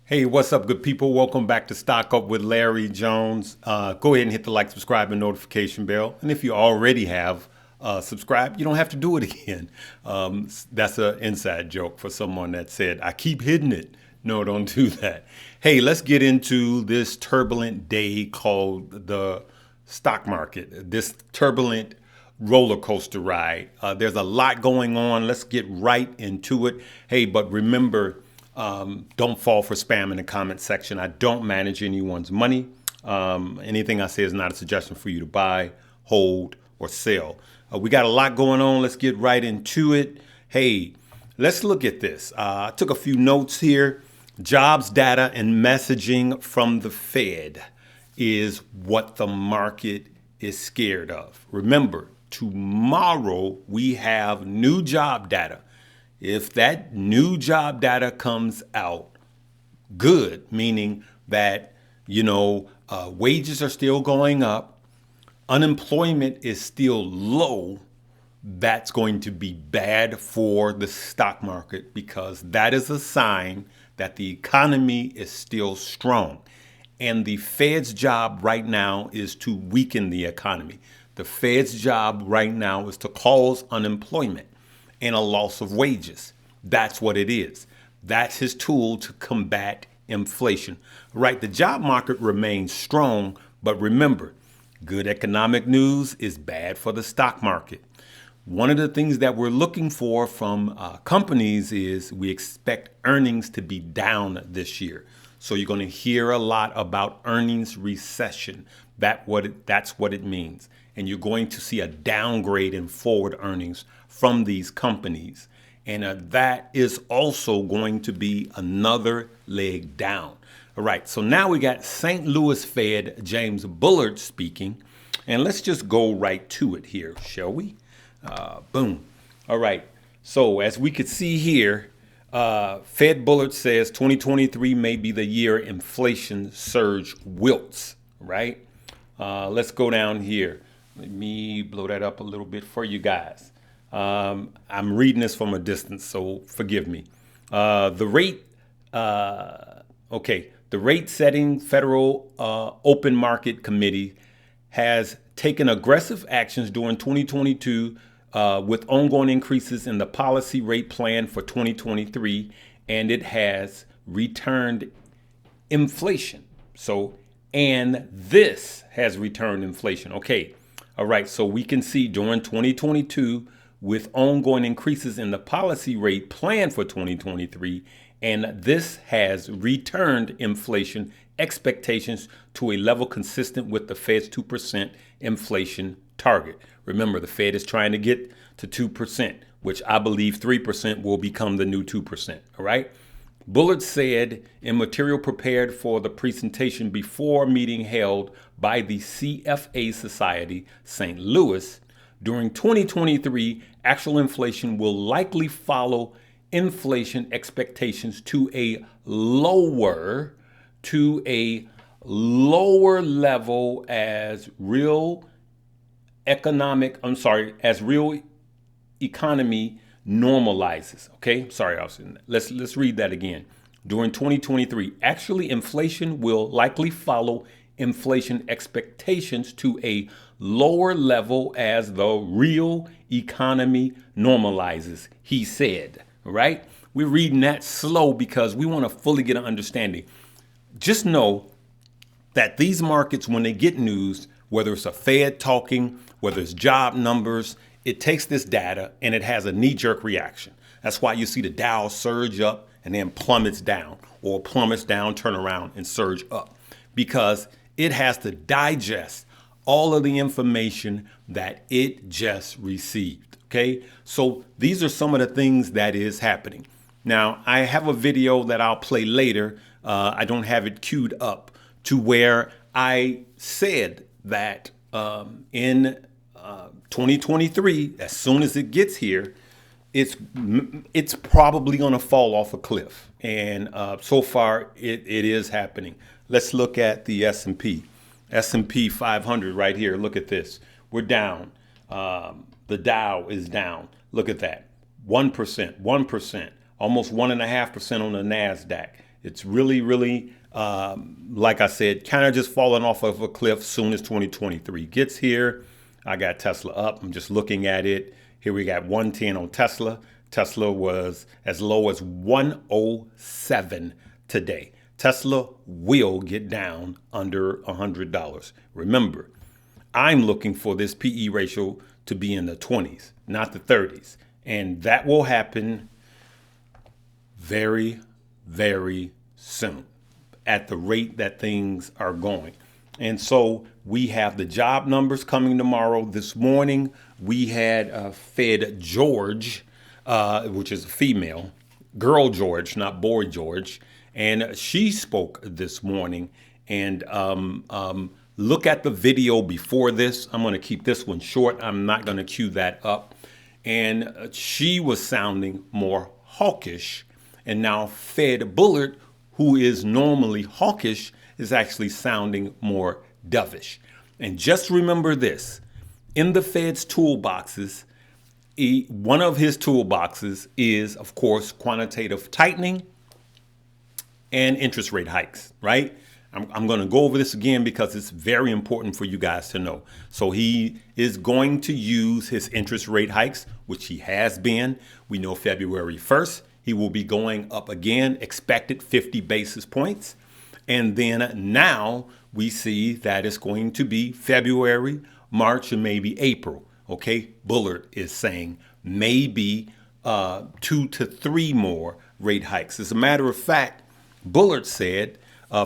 Hey, what's up, good people? Welcome back to Stock Up with Larry Jones. Go ahead and hit the like, subscribe, and notification bell. And if you already have subscribed, you don't have to do it again. That's an inside joke for someone that said, I keep hitting it. No, don't do that. Hey, let's get into this turbulent day called the stock market, this turbulent roller coaster ride. There's a lot going on. Let's get right into it. Hey, but remember, don't fall for spam in the comment section. I don't manage anyone's money. Anything I say is not a suggestion for you to buy, hold, or sell. We got a lot going on. Let's get right into it. Hey, let's look at this. I took a few notes here. Jobs data and messaging from the Fed is what the market is scared of. Remember, tomorrow we have new job data. If that new job data comes out good, meaning that, wages are still going up, unemployment is still low, that's going to be bad for the stock market because that is a sign that the economy is still strong. And the Fed's job right now is to weaken the economy. The Fed's job right now is to cause unemployment and a loss of wages. That's what it is. That's his tool to combat inflation. Right, the job market remains strong, but remember, good economic news is bad for the stock market. One of the things that we're looking for from companies is we expect earnings to be down this year. So you're going to hear a lot about earnings recession. That's what it means. And you're going to see a downgrade in forward earnings from these companies. And that is also going to be another leg down. All right, so now we got St. Louis Fed James Bullard speaking. And let's just go right to it here, shall we? Boom. All right, so as we could see here, Fed Bullard says 2023 may be the year inflation surge wilts, right? Let's go down here. Let me blow that up a little bit for you guys. I'm reading this from a distance, so forgive me. The rate setting Federal Open Market Committee has taken aggressive actions during 2022 with ongoing increases in the policy rate plan for 2023, and it has returned inflation. And this has returned inflation. Okay. All right. So we can see during 2022 with ongoing increases in the policy rate plan for 2023, and this has returned inflation expectations to a level consistent with the Fed's 2% inflation target. Remember, the Fed is trying to get to 2%, which I believe 3% will become the new 2%. All right. Bullard said in material prepared for the presentation before a meeting held by the CFA Society St. Louis, during 2023, actual inflation will likely follow inflation expectations to a lower level as real economy normalizes. Okay, sorry, let's read that again. During 2023, actually inflation will likely follow inflation expectations to a lower level as the real economy normalizes, he said. Right? We're reading that slow because we want to fully get an understanding. Just know that these markets, when they get news, whether it's a Fed talking, whether it's job numbers, it takes this data and it has a knee-jerk reaction. That's why you see the Dow surge up and then plummets down, or plummets down, turn around and surge up, because it has to digest all of the information that it just received. Okay, so these are some of the things that is happening. Now, I have a video that I'll play later. I don't have it queued up, to where I said that in 2023, as soon as it gets here, it's probably going to fall off a cliff. And so far, it is happening. Let's look at the S&P. S&P 500 right here. Look at this. We're down. The Dow is down. Look at that. 1%, almost 1.5% on the NASDAQ. It's really, really, like I said, kind of just falling off of a cliff soon as 2023 gets here. I got Tesla up. I'm just looking at it. Here we got 110 on Tesla. Tesla was as low as 107 today. Tesla will get down under $100. Remember, I'm looking for this PE ratio to be in the 20s, not the 30s. And that will happen very, very soon at the rate that things are going. And so we have the job numbers coming tomorrow. This morning, we had Fed George, which is a female, girl George, not boy George. And she spoke this morning. And look at the video before this. I'm going to keep this one short. I'm not going to cue that up. And she was sounding more hawkish. And now Fed Bullard, who is normally hawkish, is actually sounding more dovish. And just remember this, in the Fed's toolboxes, one of his toolboxes is, of course, quantitative tightening and interest rate hikes, right? I'm going to go over this again because it's very important for you guys to know. So he is going to use his interest rate hikes, which he has been. We know February 1st, he will be going up again, expected 50 basis points. And then now we see that it's going to be February, March, and maybe April. Okay, Bullard is saying maybe 2 to 3 more rate hikes. As a matter of fact, Bullard said,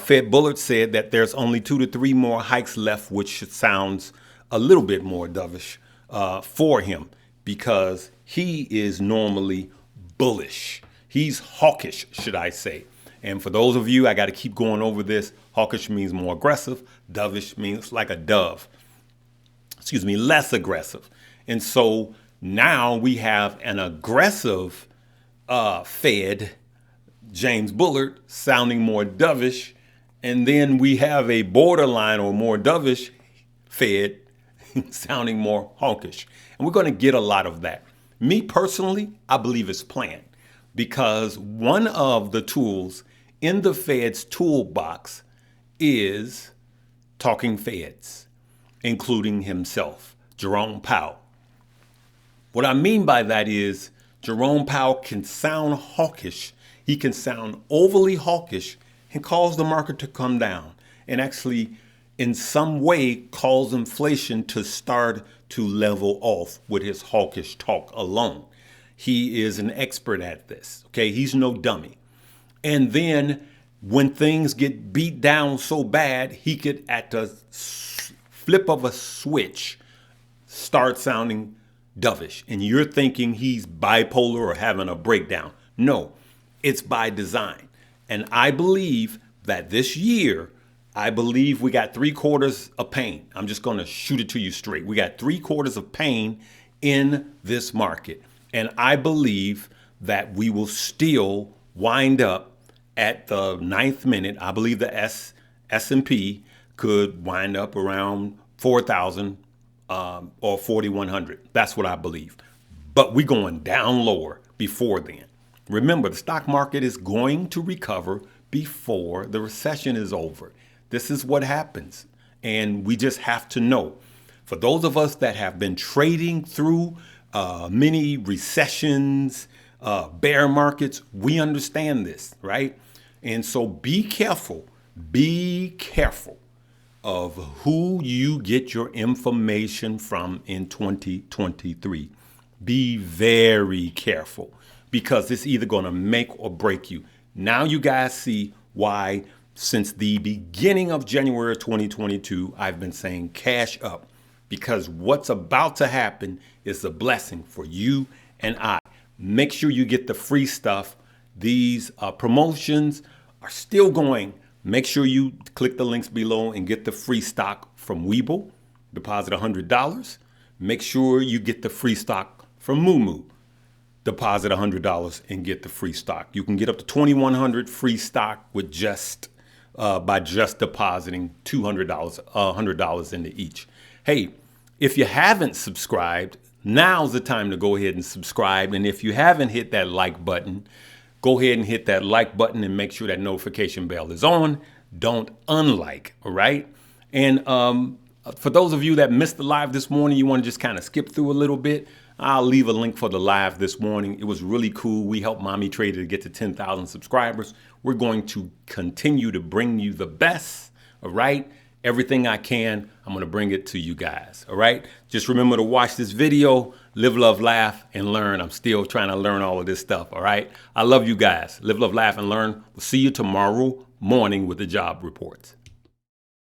Fed Bullard said that there's only 2 to 3 more hikes left, which sounds a little bit more dovish for him because he is normally bullish. He's hawkish, should I say. And for those of you, I got to keep going over this. Hawkish means more aggressive. Dovish means like a dove. Excuse me, less aggressive. And so now we have an aggressive Fed, James Bullard, sounding more dovish. And then we have a borderline or more dovish Fed sounding more hawkish. And we're going to get a lot of that. Me personally, I believe it's planned because one of the tools in the Fed's toolbox is talking Feds, including himself, Jerome Powell. What I mean by that is Jerome Powell can sound hawkish. He can sound overly hawkish and cause the market to come down and actually in some way cause inflation to start to level off with his hawkish talk alone. He is an expert at this. Okay, he's no dummy. And then when things get beat down so bad, he could at the flip of a switch start sounding dovish. And you're thinking he's bipolar or having a breakdown. No, it's by design. And I believe that this year, I believe we got 3/4 of pain. I'm just going to shoot it to you straight. We got 3/4 of pain in this market. And I believe that we will still wind up at the 9th minute. I believe the S&P could wind up around 4,000 or 4,100. That's what I believe. But we're going down lower before then. Remember, the stock market is going to recover before the recession is over. This is what happens. And we just have to know. For those of us that have been trading through many recessions, bear markets, we understand this, right? And so be careful of who you get your information from in 2023. Be very careful because it's either going to make or break you. Now you guys see why since the beginning of January 2022, I've been saying cash up because what's about to happen is a blessing for you and I. Make sure you get the free stuff. These promotions are still going. Make sure you click the links below and get the free stock from Webull. Deposit $100. Make sure you get the free stock from Moomoo. Deposit $100 and get the free stock. You can get up to $2,100 free stock with by just depositing $200, $100 into each. Hey, if you haven't subscribed, now's the time to go ahead and subscribe. And if you haven't hit that like button, go ahead and hit that like button and make sure that notification bell is on. Don't unlike, all right? And for those of you that missed the live this morning, you want to just kind of skip through a little bit, I'll leave a link for the live this morning. It was really cool. We helped Mommy Trader to get to 10,000 subscribers. We're going to continue to bring you the best, all right? Everything I can, I'm going to bring it to you guys, all right? Just remember to watch this video, live, love, laugh, and learn. I'm still trying to learn all of this stuff, all right? I love you guys. Live, love, laugh, and learn. We'll see you tomorrow morning with the job reports.